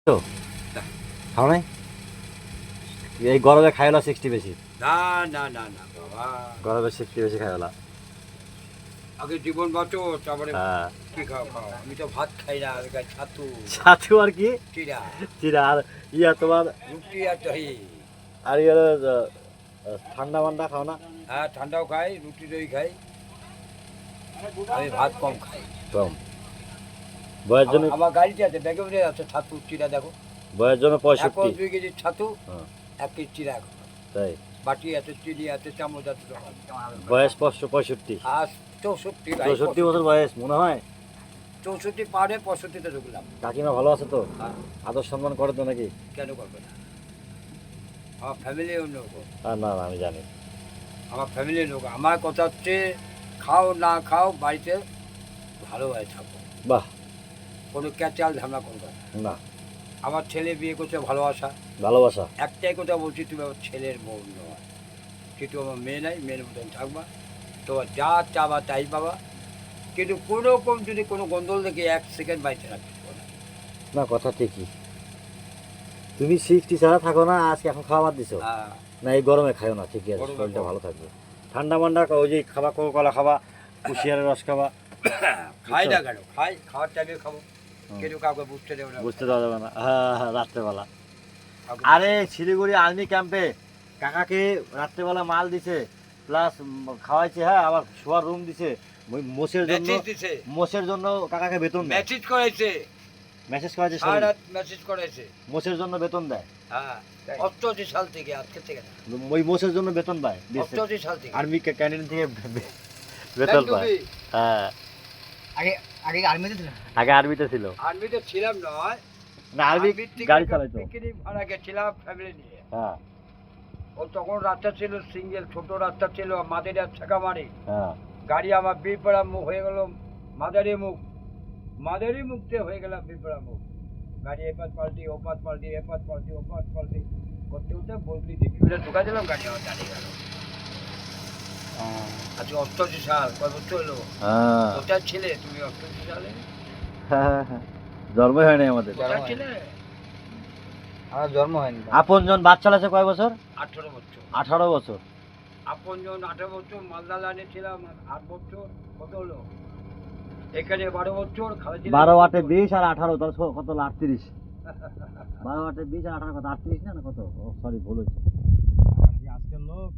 তো খাও নাই এই গরমে খাইলা 60 বেশি না না না না বাবা, গরমে 60 বেশি খাইলা আগে জীবন বাঁচো তারপরে হ্যাঁ কি খাও খাও। আমি তো ভাত খাই না, আমি খাই ছাতু ছাতু আর কি চিরা চিরা আর ইয়া তোমার রুটি আর দহি। আর ইয়া ঠান্ডা মান্ডা খাও না হ্যাঁ ঠান্ডাও খাই, রুটি দই খাই, আমি ভাত কম খাই। কম বয়স জন্য আমার গাড়িতে আছে, ব্যাগে উঠে আছে ছাতু চিরা, দেখো বয়স জন্য এখন 65 2 কেজি ছাতু, হ্যাঁ 1 কেজি চিরা এখন। তাই বাটি আছে, চিনি আছে, চামচ আছে, বয়স 65 আর 64 ভাই, 64 বছর বয়স মনে হয় 64 পারে 65-তে ঢুকলাম। কাকিমা ভালো আছে তো হ্যাঁ, আদর সম্মান করে তো নাকি কেন করবে না? আমার ফ্যামিলি অন্যরকম, না না আমি জানি আমার ফ্যামিলির লোক। আমার কথা হচ্ছে খাও না খাও বাড়িতে ভালোভাবে থাকো, বাহ কোনো ক্যাচাল ঝামেলা করবে না। না আমার ছেলে বিয়ে করছে ভালোবাসা, ভালোবাসা একটাই কথা বলছি, তুমি আমার ছেলের বউ নয়, কিন্তু আমার মেয়ে নাই, মেয়ের মতন থাকবা, তোমার যা চাবা তাই পাবা, কিন্তু কোনো রকম যদি কোনো গন্ডল দেখে 1 সেকেন্ড বাড়িতে রাখতে পারবে না। না কথা ঠিকই তুমি 60 ছাড়া থাকো না আজকে এখন খাওয়া বাদ দিছো হ্যাঁ, না এই গরমে খাইও না ঠিকই আছে গরমে শরীরটা খাও। ভালো থাকবে ঠান্ডা মান্ডা ওই যে খাবা কোকা খাবা কুশিয়ারের রস খাবা খাই না কেন, খাই, খাওয়ার টাইমে খাবো, হুম। কিন্তু কাউকে বুঝতে দেবো না। বুঝতে দেওয়া যাবে না হ্যাঁ রাত্রেবেলা কাউকে- আরে শিলিগুড়ি আর্মি ক্যাম্পে কাকাকে রাত্রেবেলা মাল দিছে প্লাস খাওয়াইছে হ্যাঁ আবার শোয়ার রুম দিছে ওই মোষের জন্য মেসেজ দিছে, মোষের জন্য কাকাকে বেতন দেয় মেসেজ করেছে, মেসেজ করেছে সারা রাত মেসেজ করেছে। মোষের জন্য বেতন দেয় হ্যাঁ, 88 সাল থেকে, আজকে থেকে না, ওই মোষের জন্য বেতন পায় 88 সাল থেকে। আর্মি ক্যান্টিন থেকে বেতন পায় হ্যাঁ আগে আগে আর্মিতে ছিলাম। আগে আর্মিতে ছিল আর্মিতে ছিলাম নয়, না আর্মি আর্মির থেকে গাড়ি একটা চালাইতো পিকনিক ভাড়া গেছিলাম ফ্যামিলি নিয়ে। হ্যাঁ ও তখন রাস্তা ছিল সিঙ্গেল, ছোট রাস্তা ছিল, মাদের আর ছাকা মারি, হ্যাঁ গাড়ি আমার বিপড়া মুখ হয়ে গেল মাদারি মুখ, মাদারি মুখতে হয়ে গেলাম বিপড়া মুখ, গাড়ি এপাত পাল্টি ওপাত পাল্টি, এপাত পাল্টি ওপাত পাল্টি করতে করতে বললি ডিপিটা ঢুকা দিলাম, গাড়ি আমার দাঁড়িয়ে গেল। আজকে 88 সাল, কয় বছর হলো? হ্যাঁ কোথায় ছিলে তুমি 88 সালে? জন্মই হয় নাই আমাদের কোথায় ছিলে? আমার জন্ম হয়নি। আপনজন বাদ চালাছে কয় বছর 18 বছর। 18 বছর আপনজন 18 বছর, মালদা লাইনে ছিলাম 8 বছর, কত হলো? এখানে 12 বছর, খালেদা 12 8 20 আর 18 তাহলে কত হলো 38 12 8 20 আর 18 কত 38 না কত সরি ভুল হয়েছে আজকের লোক